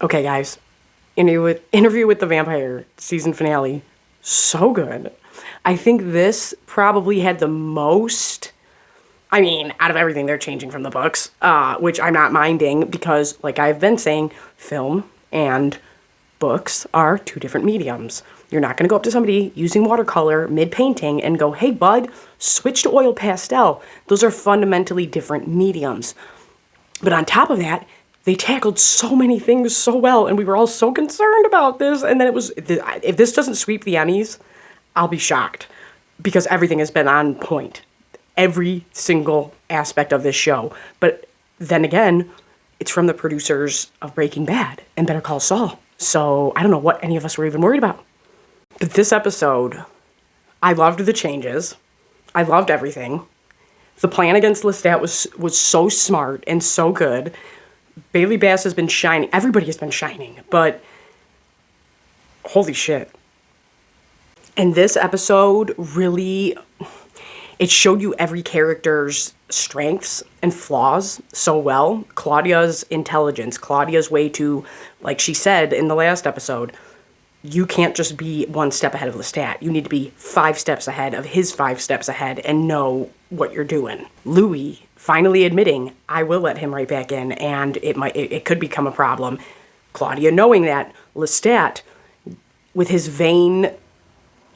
Okay, guys. Interview with the Vampire season finale. So good. I think this probably had the most. I mean, out of everything, they're changing from the books, which I'm not minding because, like I've been saying, film and books are two different mediums. You're not going to go up to somebody using watercolor mid painting and go, hey, bud, switch to oil pastel. Those are fundamentally different mediums. But on top of that, they tackled so many things so well, and we were all so concerned about this. And then if this doesn't sweep the Emmys, I'll be shocked because everything has been on point. Every single aspect of this show. But then again, it's from the producers of Breaking Bad and Better Call Saul. So I don't know what any of us were even worried about. But this episode, I loved the changes. I loved everything. The plan against Lestat was so smart and so good. Bailey Bass has been shining. Everybody has been shining, but holy shit. And this episode really, it showed you every character's strengths and flaws so well. Claudia's intelligence, Claudia's way to, like she said in the last episode, you can't just be one step ahead of Lestat. You need to be 5 steps ahead of his 5 steps ahead and know what you're doing. Louis finally admitting, I will let him right back in, and it could become a problem. Claudia knowing that. Lestat, with his vain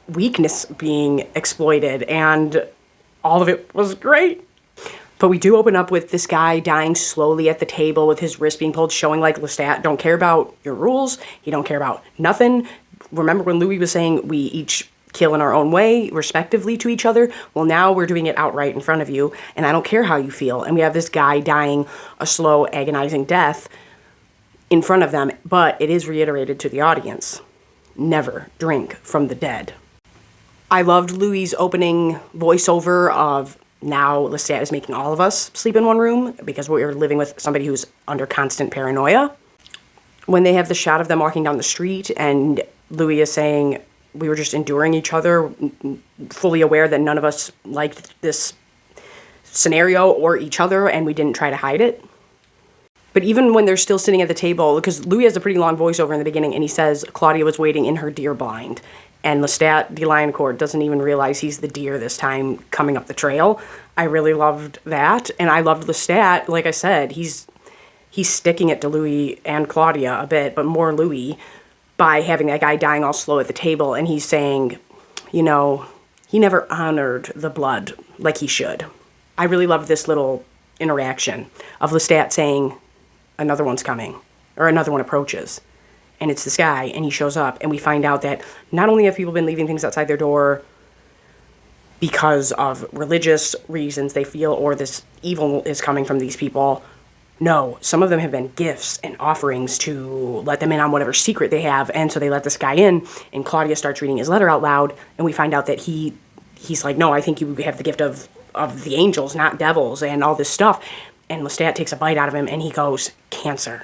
weakness being exploited, and all of it was great. But we do open up with this guy dying slowly at the table with his wrist being pulled, showing like Lestat don't care about your rules. He don't care about nothing. Remember when Louis was saying we each kill in our own way, respectively to each other? Well, now we're doing it outright in front of you, and I don't care how you feel. And we have this guy dying a slow, agonizing death in front of them, but it is reiterated to the audience. Never drink from the dead. I loved Louis' opening voiceover of now Lestat is making all of us sleep in one room because we're living with somebody who's under constant paranoia. When they have the shot of them walking down the street and Louis is saying, we were just enduring each other, fully aware that none of us liked this scenario or each other, and we didn't try to hide it. But even when they're still sitting at the table, because Louis has a pretty long voiceover in the beginning, and he says Claudia was waiting in her deer blind. And Lestat, the lion court, doesn't even realize he's the deer this time coming up the trail. I really loved that. And I loved Lestat. Like I said, he's sticking it to Louis and Claudia a bit, but more Louis, by having that guy dying all slow at the table. And he's saying, you know, he never honored the blood like he should. I really loved this little interaction of Lestat saying, another one's coming, or another one approaches. And it's this guy, and he shows up, and we find out that not only have people been leaving things outside their door because of religious reasons they feel, or this evil is coming from these people. No, some of them have been gifts and offerings to let them in on whatever secret they have, and so they let this guy in, and Claudia starts reading his letter out loud, and we find out that he's like, no, I think you have the gift of the angels, not devils, and all this stuff. And Lestat takes a bite out of him, and he goes, cancer.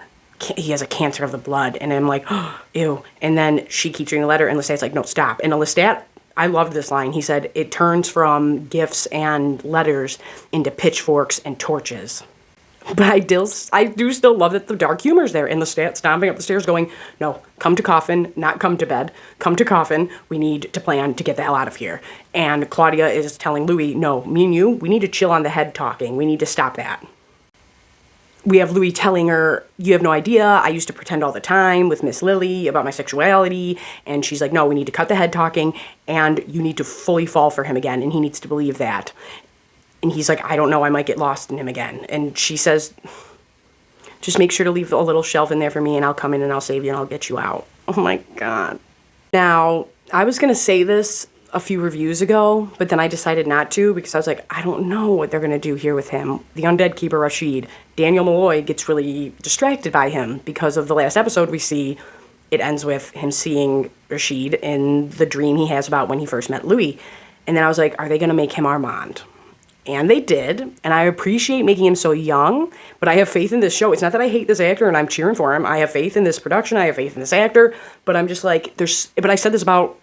He has a cancer of the blood. And I'm like, oh, ew. And then she keeps reading the letter, and Lestat's like, no, stop. And Lestat, I loved this line. He said, it turns from gifts and letters into pitchforks and torches. But I do still love that the dark humor's there. And Lestat stomping up the stairs going, no, come to coffin, not come to bed. Come to coffin. We need to plan to get the hell out of here. And Claudia is telling Louis, no, me and you, we need to chill on the head talking. We need to stop that. We have Louis telling her, you have no idea, I used to pretend all the time with Miss Lily about my sexuality, and she's like, no, we need to cut the head talking, and you need to fully fall for him again, and he needs to believe that. And he's like, I don't know, I might get lost in him again. And she says, just make sure to leave a little shelf in there for me, and I'll come in and I'll save you and I'll get you out. Oh my God. Now, I was going to say this a few reviews ago, but then I decided not to because I was like, I don't know what they're going to do here with him. The undead keeper Rashid, Daniel Malloy gets really distracted by him because of the last episode we see. It ends with him seeing Rashid in the dream he has about when he first met Louis. And then I was like, are they going to make him Armand? And they did, and I appreciate making him so young, but I have faith in this show. It's not that I hate this actor and I'm cheering for him. I have faith in this production. I have faith in this actor, but I'm just like, but I said this about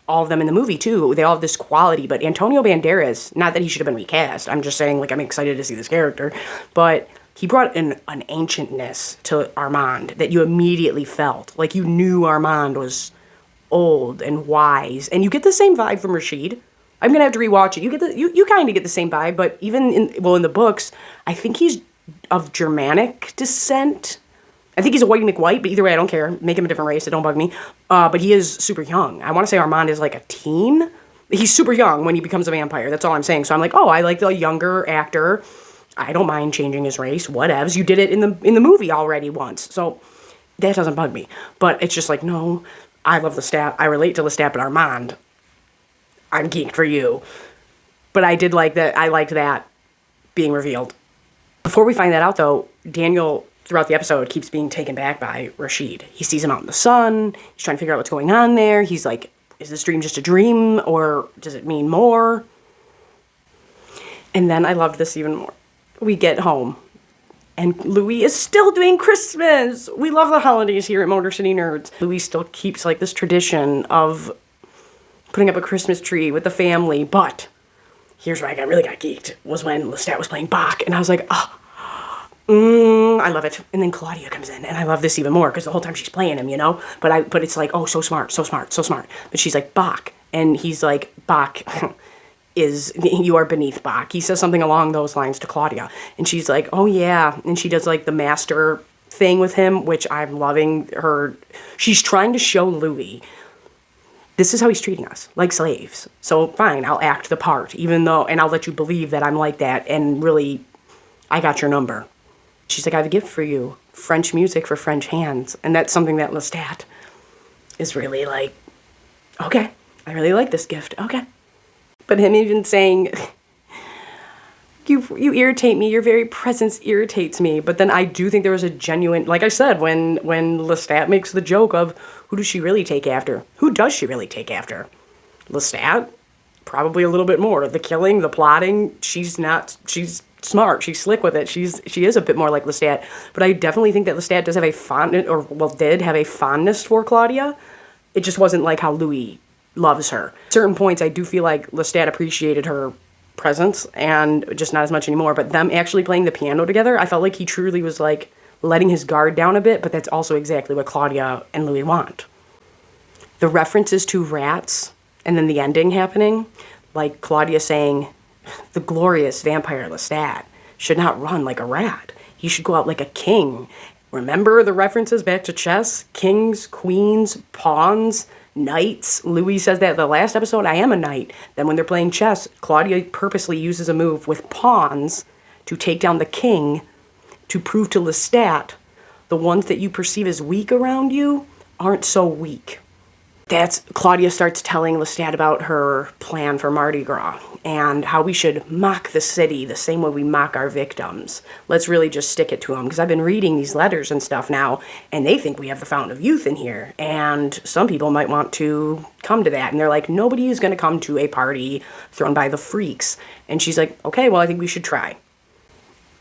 all of them in the movie too. They all have this quality, but Antonio Banderas, not that he should have been recast. I'm just saying, like, I'm excited to see this character, but he brought an ancientness to Armand that you immediately felt. Like, you knew Armand was old and wise. And you get the same vibe from Rashid. I'm going to have to rewatch it. You kind of get the same vibe, but even in the books, I think he's of Germanic descent. I think he's a Whitey McWhite, but either way, I don't care. Make him a different race. It don't bug me. But he is super young. I want to say Armand is like a teen. He's super young when he becomes a vampire. That's all I'm saying. So I'm like, oh, I like the younger actor. I don't mind changing his race. Whatevs. You did it in the movie already once. So that doesn't bug me. But it's just like, no, I love Lestat. I relate to Lestat, but Armand, I'm geeked for you. But I did like that. I liked that being revealed. Before we find that out, though, Daniel, throughout the episode, keeps being taken back by Rashid. He sees him out in the sun. He's trying to figure out what's going on there. He's like, is this dream just a dream, or does it mean more? And then I loved this even more. We get home, and Louis is still doing Christmas. We love the holidays here at Motor City Nerds. Louis still keeps like this tradition of putting up a Christmas tree with the family, but here's where I really got geeked, was when Lestat was playing Bach, and I was like, I love it. And then Claudia comes in, and I love this even more, because the whole time she's playing him, you know? But it's like, oh, so smart, so smart, so smart. But she's like, Bach. And he's like, Bach you are beneath Bach. He says something along those lines to Claudia. And she's like, oh, yeah. And she does, like, the master thing with him, which I'm loving her. She's trying to show Louis, this is how he's treating us, like slaves. So, fine, I'll act the part, even though, and I'll let you believe that I'm like that, and really, I got your number. She's like, I have a gift for you. French music for French hands. And that's something that Lestat is really like, okay, I really like this gift. Okay. But him even saying, you irritate me. Your very presence irritates me. But then I do think there was a genuine, like I said, when Lestat makes the joke of, who does she really take after? Who does she really take after? Lestat? Probably a little bit more. The killing, the plotting, she's smart. She's slick with it. She is a bit more like Lestat. But I definitely think that Lestat does have did have a fondness for Claudia. It just wasn't like how Louis loves her. At certain points, I do feel like Lestat appreciated her presence, and just not as much anymore. But them actually playing the piano together, I felt like he truly was like letting his guard down a bit, but that's also exactly what Claudia and Louis want. The references to rats, and then the ending happening, like Claudia saying, the glorious vampire Lestat should not run like a rat. He should go out like a king. Remember the references back to chess? Kings, queens, pawns, knights. Louis says that in the last episode, I am a knight. Then when they're playing chess, Claudia purposely uses a move with pawns to take down the king, to prove to Lestat the ones that you perceive as weak around you aren't so weak. That's Claudia starts telling Lestat about her plan for Mardi Gras and how we should mock the city the same way we mock our victims. Let's really just stick it to them, because I've been reading these letters and stuff now, and they think we have the Fountain of Youth in here, and some people might want to come to that, and they're like, nobody is going to come to a party thrown by the freaks. And she's like, okay, well, I think we should try.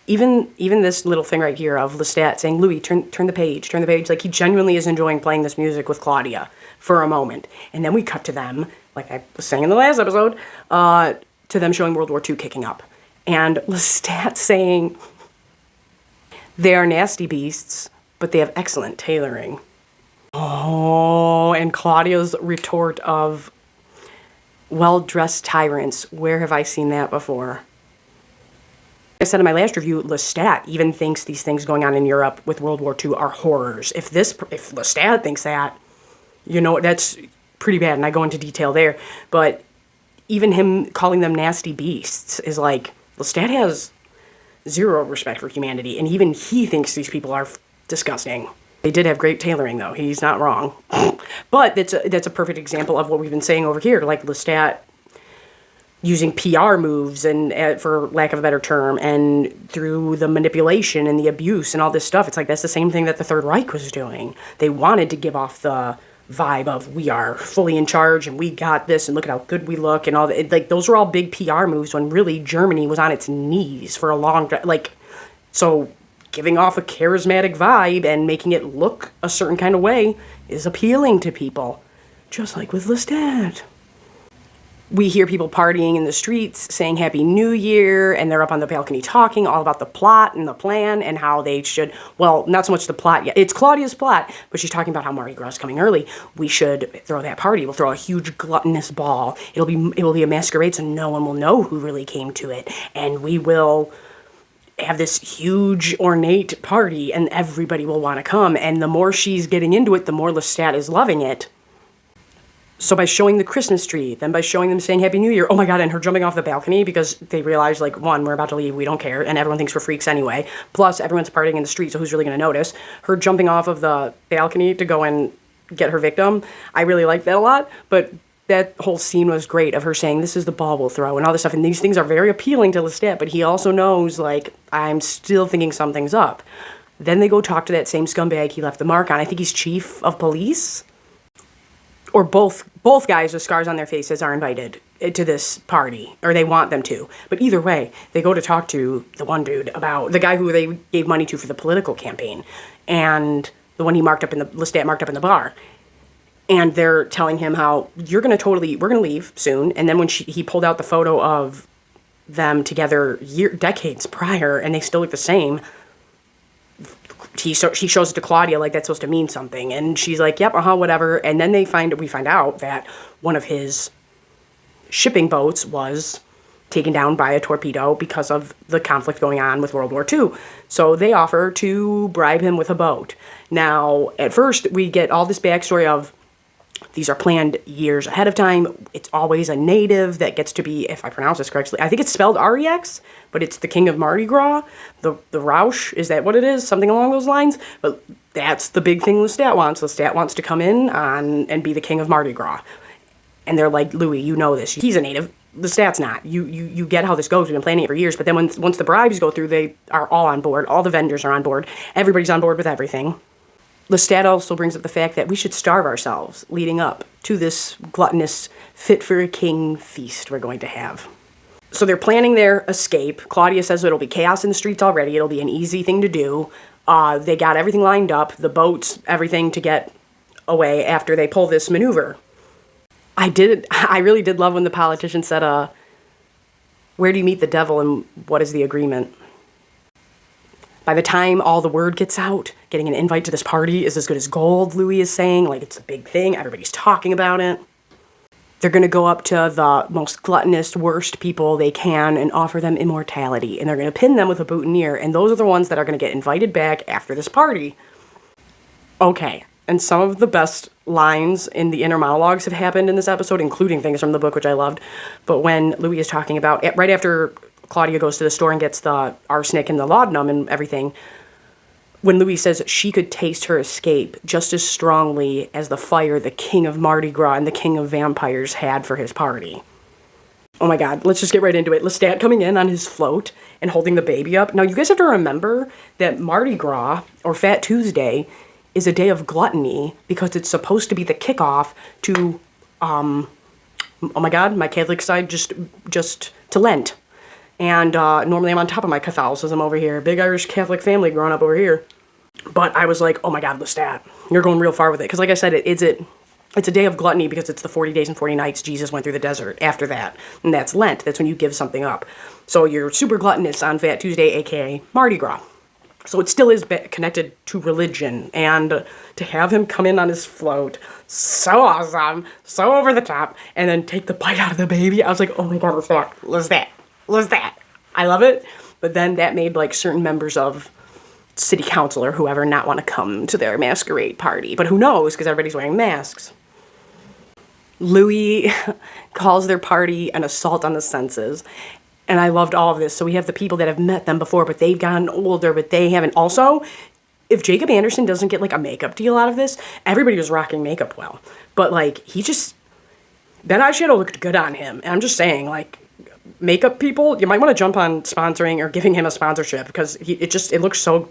Even this little thing right here of Lestat saying, Louis, turn the page, like he genuinely is enjoying playing this music with Claudia for a moment. And then we cut to them, like I was saying in the last episode, to them showing World War II kicking up. And Lestat saying, they are nasty beasts, but they have excellent tailoring. Oh, and Claudia's retort of, well-dressed tyrants, where have I seen that before? I said in my last review, Lestat even thinks these things going on in Europe with World War II are horrors. If Lestat thinks that, you know, that's pretty bad, and I go into detail there. But even him calling them nasty beasts is like, Lestat has zero respect for humanity, and even he thinks these people are disgusting. They did have great tailoring, though. He's not wrong. But that's a perfect example of what we've been saying over here, like Lestat using PR moves, and for lack of a better term, and through the manipulation and the abuse and all this stuff. It's like that's the same thing that the Third Reich was doing. They wanted to give off the vibe of we are fully in charge and we got this and look at how good we look and all that. Like those were all big PR moves when really Germany was on its knees for a long time. Like, so giving off a charismatic vibe and making it look a certain kind of way is appealing to people, just like with Lestat. We hear people partying in the streets, saying Happy New Year, and they're up on the balcony talking all about the plot and the plan and how they should, well, not so much the plot yet. It's Claudia's plot, but she's talking about how Mardi Gras is coming early. We should throw that party. We'll throw a huge gluttonous ball. It will be a masquerade, so no one will know who really came to it. And we will have this huge ornate party, and everybody will want to come. And the more she's getting into it, the more Lestat is loving it. So by showing the Christmas tree, then by showing them saying Happy New Year, oh my God, and her jumping off the balcony because they realize, like, one, we're about to leave, we don't care, and everyone thinks we're freaks anyway. Plus, everyone's partying in the street, so who's really going to notice? Her jumping off of the balcony to go and get her victim, I really like that a lot, but that whole scene was great of her saying, this is the ball we'll throw, and all this stuff, and these things are very appealing to Lestat, but he also knows, like, I'm still thinking something's up. Then they go talk to that same scumbag he left the mark on. I think he's chief of police? Or both guys with scars on their faces are invited to this party, or they want them to. But either way, they go to talk to the one dude about the guy who they gave money to for the political campaign, and the one Lestat marked up in the bar. And they're telling him how we're gonna leave soon. And then when he pulled out the photo of them together decades prior, and they still look the same. She shows it to Claudia like that's supposed to mean something, and she's like, yep, whatever. And then we find out that one of his shipping boats was taken down by a torpedo because of the conflict going on with World War II. So they offer to bribe him with a boat. Now, at first, we get all this backstory of these are planned years ahead of time. It's always a native that gets to be, if I pronounce this correctly, I think it's spelled Rex, but it's the king of Mardi Gras. The Roush, is that what it is? Something along those lines? But that's the big thing Lestat wants. Lestat wants to come in and be the king of Mardi Gras. And they're like, Louis, you know this. He's a native. Lestat's not. You get how this goes. We've been planning it for years. But then once the bribes go through, they are all on board. All the vendors are on board. Everybody's on board with everything. Lestat also brings up the fact that we should starve ourselves leading up to this gluttonous, fit-for-a-king feast we're going to have. So they're planning their escape. Claudia says it'll be chaos in the streets already. It'll be an easy thing to do. They got everything lined up, the boats, everything to get away after they pull this maneuver. I really did love when the politician said, where do you meet the devil and what is the agreement? By the time all the word gets out, getting an invite to this party is as good as gold, Louis is saying. Like, it's a big thing. Everybody's talking about it. They're going to go up to the most gluttonous, worst people they can and offer them immortality. And they're going to pin them with a boutonniere. And those are the ones that are going to get invited back after this party. Okay. And some of the best lines in the inner monologues have happened in this episode, including things from the book, which I loved. But when Louis is talking about, right after Claudia goes to the store and gets the arsenic and the laudanum and everything, when Louis says she could taste her escape just as strongly as the fire the king of Mardi Gras and the king of vampires had for his party. Oh my God, let's just get right into it. Lestat coming in on his float and holding the baby up. Now, you guys have to remember that Mardi Gras, or Fat Tuesday, is a day of gluttony because it's supposed to be the kickoff to, oh my God, my Catholic side just to Lent. And normally I'm on top of my Catholicism over here. Big Irish Catholic family growing up over here. But I was like, oh my God, Lestat, you're going real far with it. Because like I said, it's a day of gluttony because it's the 40 days and 40 nights Jesus went through the desert after that. And that's Lent. That's when you give something up. So you're super gluttonous on Fat Tuesday, a.k.a. Mardi Gras. So it still is connected to religion. And to have him come in on his float, so awesome, so over the top, and then take the bite out of the baby. I was like, oh my God, Lestat. I love it. But then that made like certain members of city council or whoever not want to come to their masquerade party. But who knows, because everybody's wearing masks. Louis calls their party an assault on the senses. And I loved all of this. So we have the people that have met them before, but they've gotten older, but they haven't. Also, if Jacob Anderson doesn't get like a makeup deal out of this, everybody was rocking makeup well. But like, that eyeshadow looked good on him. And I'm just saying, like, makeup people, you might want to jump on sponsoring or giving him a sponsorship because he looked so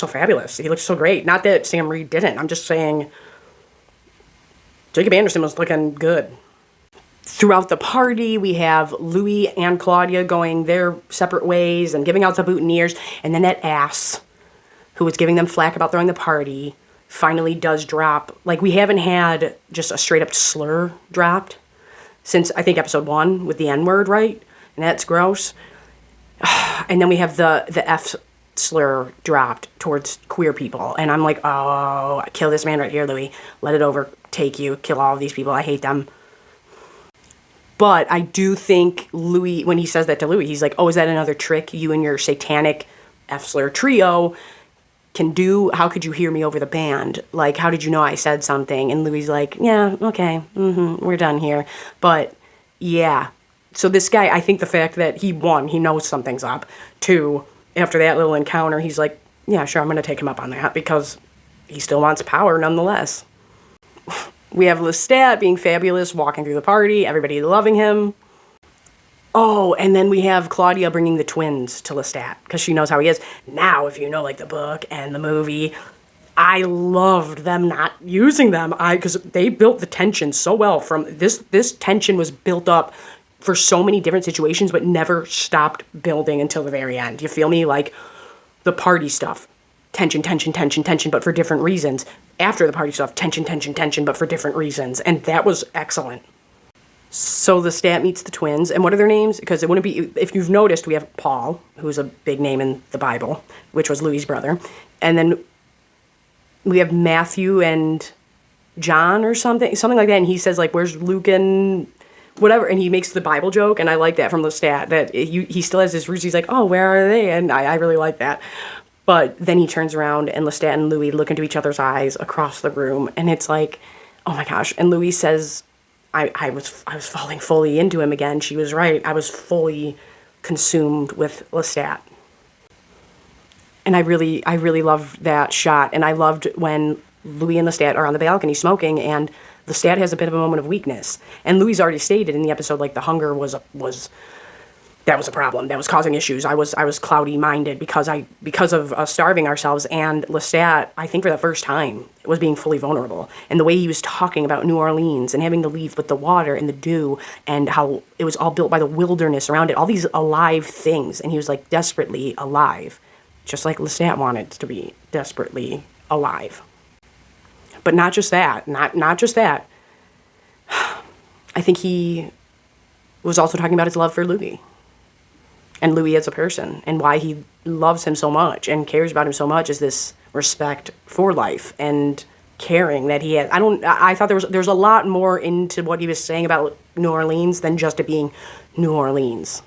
fabulous. He looked so great. Not that Sam Reed didn't. I'm just saying Jacob Anderson was looking good. Throughout the party, we have Louis and Claudia going their separate ways and giving out the boutonnieres. And then that ass who was giving them flack about throwing the party finally does drop. Like, we haven't had just a straight up slur dropped since I think episode 1 with the N-word, right? And that's gross. And then we have the F slur dropped towards queer people. And I'm like, oh, kill this man right here, Louis. Let it overtake you. Kill all of these people. I hate them. But I do think Louis, when he says that to Louis, he's like, oh, is that another trick you and your satanic F-slur trio can do? How could you hear me over the band? Like, how did you know I said something? And Louis like, yeah, okay, we're done here. But, yeah. So this guy, I think the fact that he knows something's up. 2, after that little encounter, he's like, yeah, sure, I'm going to take him up on that because he still wants power nonetheless. We have Lestat being fabulous, walking through the party, everybody loving him. Oh, and then we have Claudia bringing the twins to Lestat because she knows how he is. Now, if you know, like, the book and the movie, I loved them not using them. Because they built the tension so well. From this tension was built up for so many different situations, but never stopped building until the very end. You feel me? Like, the party stuff. Tension, tension, tension, tension, but for different reasons. After the party stuff, tension, tension, tension, but for different reasons. And that was excellent. So Lestat meets the twins. And what are their names? Because it wouldn't be... If you've noticed, we have Paul, who's a big name in the Bible, which was Louis' brother. And then we have Matthew and John or something like that. And he says, like, where's Luke and... whatever, and he makes the Bible joke, and I like that from Lestat, that he still has his roots. He's like, oh, where are they? And I really like that. But then he turns around, and Lestat and Louis look into each other's eyes across the room, and it's like, oh my gosh. And Louis says, I was falling fully into him again. She was right. I was fully consumed with Lestat. And I really loved that shot, and I loved when Louis and Lestat are on the balcony smoking, and Lestat has a bit of a moment of weakness. And Louis already stated in the episode, like, the hunger was a problem. That was causing issues. I was cloudy-minded because of us starving ourselves. And Lestat, I think for the first time, was being fully vulnerable. And the way he was talking about New Orleans and having to leave with the water and the dew and how it was all built by the wilderness around it, all these alive things. And he was, like, desperately alive, just like Lestat wanted to be desperately alive. But not just that. Not just that. I think he was also talking about his love for Louis. And Louis as a person. And why he loves him so much and cares about him so much is this respect for life and caring that he has. I thought there was a lot more into what he was saying about New Orleans than just it being New Orleans.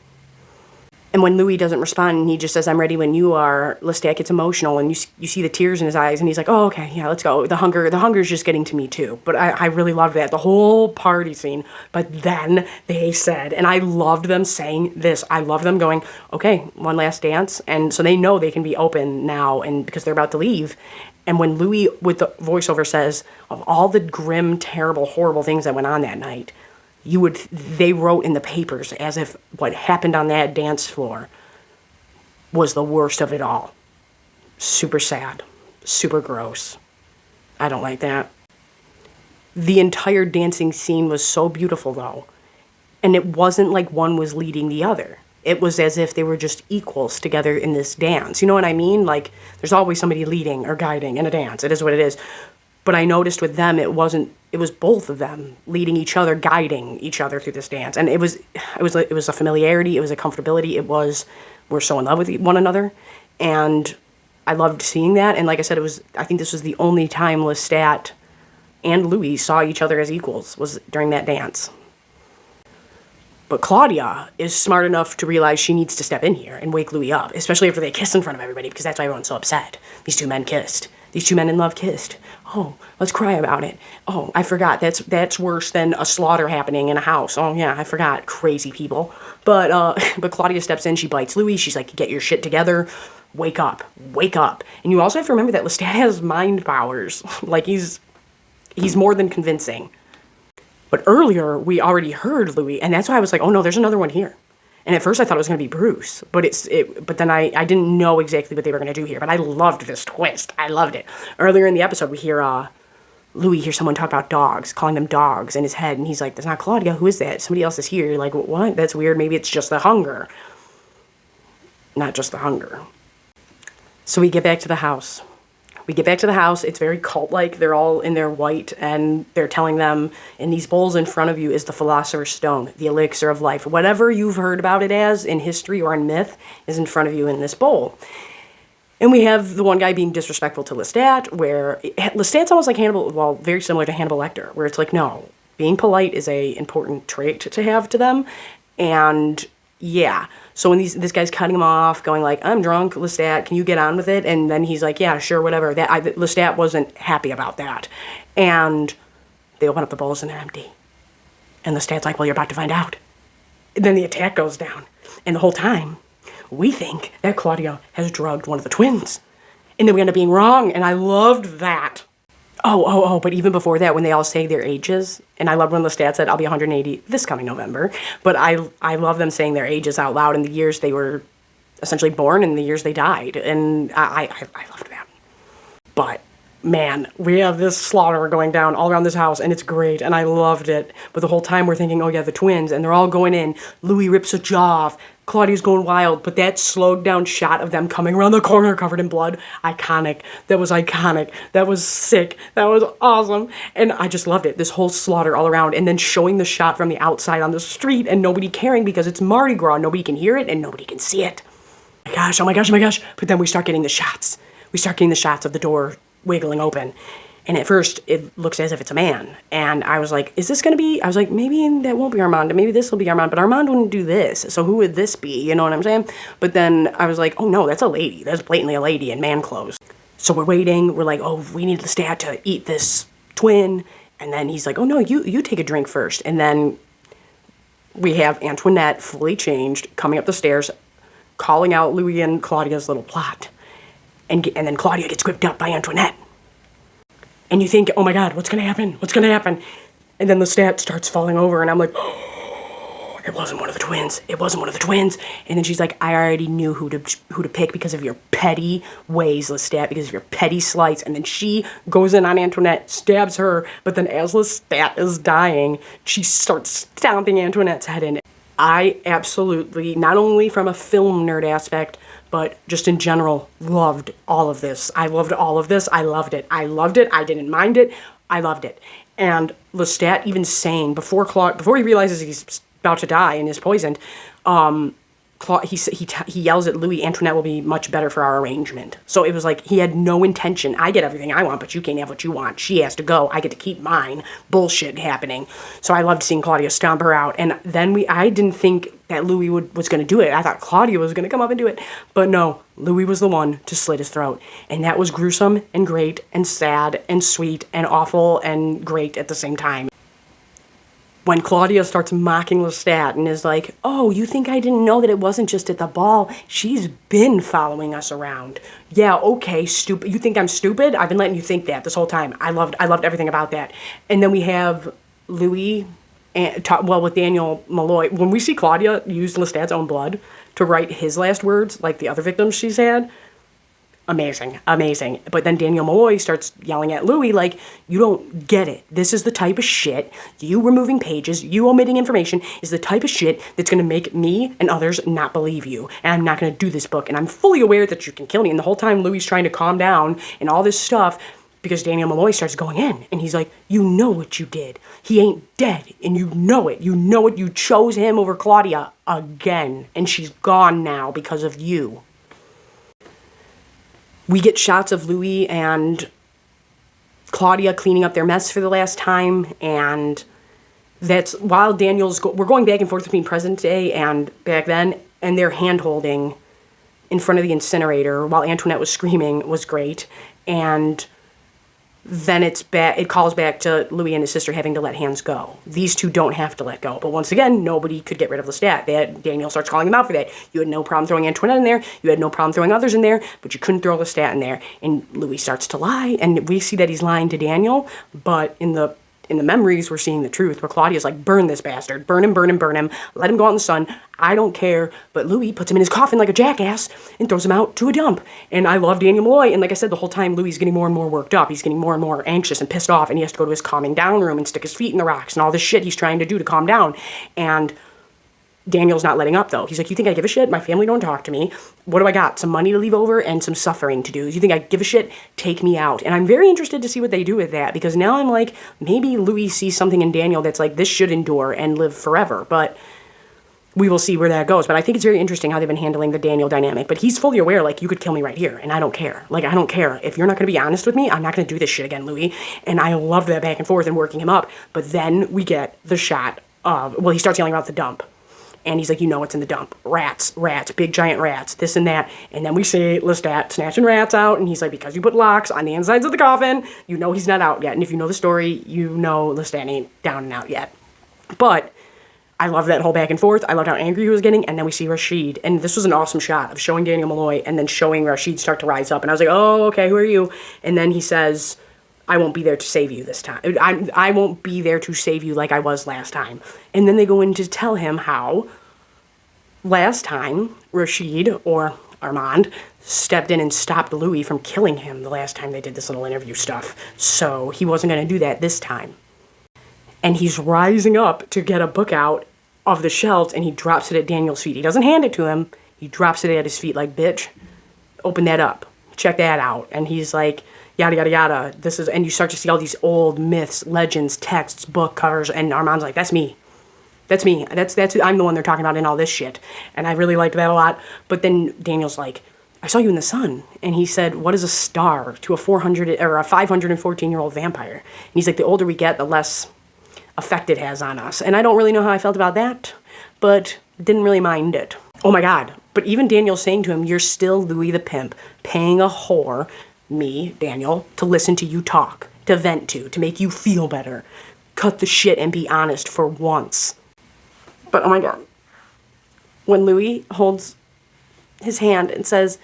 And when Louis doesn't respond and he just says, I'm ready when you are, Lestat gets emotional and you see the tears in his eyes and he's like, oh, okay, yeah, let's go. The hunger's just getting to me too. But I really loved that, the whole party scene. But then they said, and I loved them saying this, I love them going, okay, one last dance. And so they know they can be open now and because they're about to leave. And when Louis, with the voiceover, says, of all the grim, terrible, horrible things that went on that night, they wrote in the papers as if what happened on that dance floor was the worst of it all. Super sad. Super gross. I don't like that. The entire dancing scene was so beautiful, though. And it wasn't like one was leading the other. It was as if they were just equals together in this dance. You know what I mean? Like, there's always somebody leading or guiding in a dance. It is what it is. But I noticed with them, it was both of them leading each other, guiding each other through this dance. And it was a familiarity, it was a comfortability, we're so in love with one another. And I loved seeing that. And like I said, I think this was the only time Lestat and Louis saw each other as equals, was during that dance. But Claudia is smart enough to realize she needs to step in here and wake Louis up, especially after they kiss in front of everybody, because that's why everyone's so upset. These two men kissed. These two men in love kissed. Oh, let's cry about it. Oh, I forgot. That's worse than a slaughter happening in a house. Oh, yeah, I forgot. Crazy people. But Claudia steps in. She bites Louis. She's like, get your shit together. Wake up. Wake up. And you also have to remember that Lestat has mind powers. Like, he's more than convincing. But earlier, we already heard Louis, and that's why I was like, oh, no, there's another one here. And at first I thought it was going to be Bruce, but then I didn't know exactly what they were going to do here. But I loved this twist. I loved it. Earlier in the episode, we hear Louis hear someone talk about dogs, calling them dogs in his head, and he's like, "That's not Claudia. Who is that? Somebody else is here." You're like, "What? That's weird. Maybe it's just the hunger." Not just the hunger. So we get back to the house. We get back to the house. It's very cult-like. They're all in their white, and they're telling them, in these bowls in front of you is the Philosopher's Stone, the elixir of life. Whatever you've heard about it as in history or in myth is in front of you in this bowl. And we have the one guy being disrespectful to Lestat, where Lestat's almost like Hannibal, well, very similar to Hannibal Lecter, where it's like, no, being polite is a important trait to have to them. And yeah, so when this guy's cutting him off, going like, I'm drunk, Lestat, can you get on with it? And then he's like, yeah, sure, whatever. Lestat wasn't happy about that. And they open up the bowls and they're empty. And Lestat's like, well, you're about to find out. And then the attack goes down. And the whole time, we think that Claudia has drugged one of the twins. And then we end up being wrong, and I loved that. But even before that, when they all say their ages, and I love when Lestat said, I'll be 180 this coming November, but I love them saying their ages out loud in the years they were essentially born and the years they died, and I loved that. But man, we have this slaughter going down all around this house, and it's great, and I loved it. But the whole time we're thinking, oh yeah, the twins, and they're all going in. Louis rips a jaw off. Claudia's going wild, but that slowed down shot of them coming around the corner covered in blood, iconic. That was iconic. That was sick. That was awesome. And I just loved it. This whole slaughter all around, and then showing the shot from the outside on the street and nobody caring because it's Mardi Gras. Nobody can hear it and nobody can see it. Oh my gosh. But then we start getting the shots. We start getting the shots of the door wiggling open. And at first, it looks as if it's a man. And I was like, is this going to be... I was like, maybe that won't be Armand. Maybe this will be Armand. But Armand wouldn't do this. So who would this be? You know what I'm saying? But then I was like, oh no, that's a lady. That's blatantly a lady in man clothes. So we're waiting. We're like, oh, we need Lestat to eat this twin. And then he's like, oh no, you take a drink first. And then we have Antoinette, fully changed, coming up the stairs, calling out Louis and Claudia's little plot. And then Claudia gets gripped up by Antoinette. And you think, oh my God, what's going to happen? What's going to happen? And then Lestat starts falling over, and I'm like, oh, it wasn't one of the twins. It wasn't one of the twins. And then she's like, I already knew who to pick because of your petty ways, Lestat, because of your petty slights. And then she goes in on Antoinette, stabs her, but then as Lestat is dying, she starts stomping Antoinette's head in. I absolutely, not only from a film nerd aspect, but just in general, loved all of this. I loved all of this. I loved it. I loved it. I didn't mind it. I loved it. And Lestat even saying, before he realizes he's about to die and is poisoned, he yells at Louis, Antoinette will be much better for our arrangement. So it was like he had no intention. I get everything I want, but you can't have what you want. She has to go. I get to keep mine. Bullshit happening. So I loved seeing Claudia stomp her out. And then I didn't think that Louis was going to do it. I thought Claudia was going to come up and do it. But no, Louis was the one to slit his throat. And that was gruesome and great and sad and sweet and awful and great at the same time. When Claudia starts mocking Lestat and is like, oh, you think I didn't know that it wasn't just at the ball? She's been following us around. Yeah, okay, stupid. You think I'm stupid? I've been letting you think that this whole time. I loved everything about that. And then we have Louis, with Daniel Malloy. When we see Claudia use Lestat's own blood to write his last words, like the other victims she's had, amazing. But then Daniel Malloy starts yelling at Louis like, you don't get it. This is the type of shit, you removing pages, you omitting information, is the type of shit that's going to make me and others not believe you. And I'm not going to do this book. And I'm fully aware that you can kill me. And the whole time Louis is trying to calm down and all this stuff, because Daniel Malloy starts going in. And he's like, you know what you did. He ain't dead. And you know it. You know it. You chose him over Claudia again. And she's gone now because of you. We get shots of Louis and Claudia cleaning up their mess for the last time, and that's while we're going back and forth between present day and back then, and they're hand-holding in front of the incinerator while Antoinette was screaming was great, and then it calls back to Louis and his sister having to let hands go. These two don't have to let go. But once again, nobody could get rid of Lestat. Daniel starts calling them out for that. You had no problem throwing Antoinette in there. You had no problem throwing others in there, but you couldn't throw Lestat in there. And Louis starts to lie, and we see that he's lying to Daniel, but in the memories, we're seeing the truth, where Claudia's like, burn this bastard. Burn him, let him go out in the sun. I don't care. But Louis puts him in his coffin like a jackass and throws him out to a dump. And I love Daniel Malloy. And like I said, the whole time, Louis is getting more and more worked up. He's getting more and more anxious and pissed off. And he has to go to his calming down room and stick his feet in the rocks and all this shit he's trying to do to calm down. And Daniel's not letting up, though. He's like, you think I give a shit? My family don't talk to me. what do I got? Some money to leave over and some suffering to do. You think I give a shit? Take me out. And I'm very interested to see what they do with that, because now I'm like, maybe Louis sees something in Daniel that's like, this should endure and live forever. But we will see where that goes. But I think it's very interesting how they've been handling the Daniel dynamic. But he's fully aware, like, you could kill me right here, and I don't care. Like, I don't care. If you're not going to be honest with me, I'm not going to do this shit again, Louis. And I love that back and forth and working him up. But then we get the shot of, well, he starts yelling about the dump. And he's like, you know what's in the dump. Rats, big giant rats, this and that. And then we see Lestat snatching rats out, and he's like, because you put locks on the insides of the coffin, you know he's not out yet. And if you know the story, you know Lestat ain't down and out yet. But I love that whole back and forth. I loved how angry he was getting. And then we see Rashid. And this was an awesome shot of showing Daniel Malloy and then showing Rashid start to rise up. And I was like, oh, okay, who are you? And then he says, I won't be there to save you this time. I won't be there to save you like I was last time. And then they go in to tell him how last time Rashid, or Armand, stepped in and stopped Louis from killing him the last time they did this little interview stuff. So he wasn't going to do that this time. And he's rising up to get a book out of the shelves, and he drops it at Daniel's feet. He doesn't hand it to him. He drops it at his feet like, bitch, open that up. Check that out. And he's like, yada, yada, yada. This is, and you start to see all these old myths, legends, texts, book covers, and Armand's like, that's me. That's me. I'm the one they're talking about in all this shit. And I really liked that a lot. But then Daniel's like, I saw you in the sun. And he said, what is a star to a 514-year-old vampire? And he's like, the older we get, the less effect it has on us. And I don't really know how I felt about that, but didn't really mind it. Oh my God. But even Daniel saying to him, you're still Louis the pimp, paying a whore, me, Daniel, to listen to you talk, to vent to make you feel better. Cut the shit and be honest for once. But oh my God. When Louis holds his hand and says,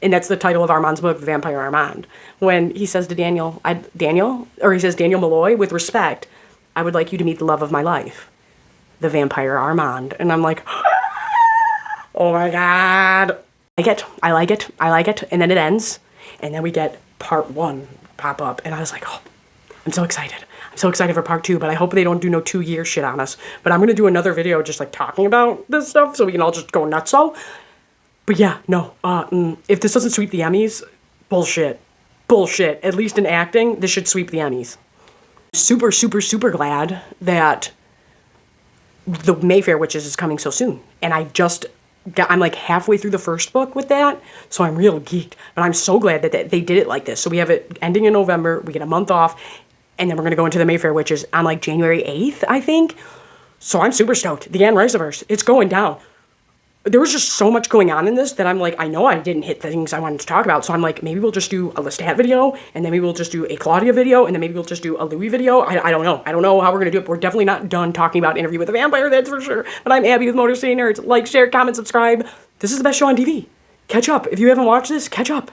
and that's the title of Armand's book, Vampire Armand, when he says to Daniel, he says, Daniel Malloy, with respect, I would like you to meet the love of my life, the vampire Armand. And I'm like, oh my God. I like it. And then it ends. And then we get part 1 pop up. And I was like, oh, I'm so excited. I'm so excited for part 2, but I hope they don't do no 2-year shit on us. But I'm going to do another video just like talking about this stuff so we can all just go nutso. But yeah, no, if this doesn't sweep the Emmys, bullshit. At least in acting, this should sweep the Emmys. Super, super, super glad that the Mayfair Witches is coming so soon. And I'm like halfway through the first book with that, so I'm real geeked. But I'm so glad that they did it like this. So we have it ending in November, we get a month off, and then we're going to go into the Mayfair Witches on like January 8th, I think. So I'm super stoked. The Anne Riceverse, it's going down. There was just so much going on in this that I'm like, I know I didn't hit the things I wanted to talk about. So I'm like, maybe we'll just do a Lestat video, and then maybe we'll just do a Claudia video, and then maybe we'll just do a Louis video. I don't know. I don't know how we're going to do it. We're definitely not done talking about Interview with a Vampire, that's for sure. But I'm Abby with Motor City Nerds. Like, share, comment, subscribe. This is the best show on TV. Catch up. If you haven't watched this, catch up.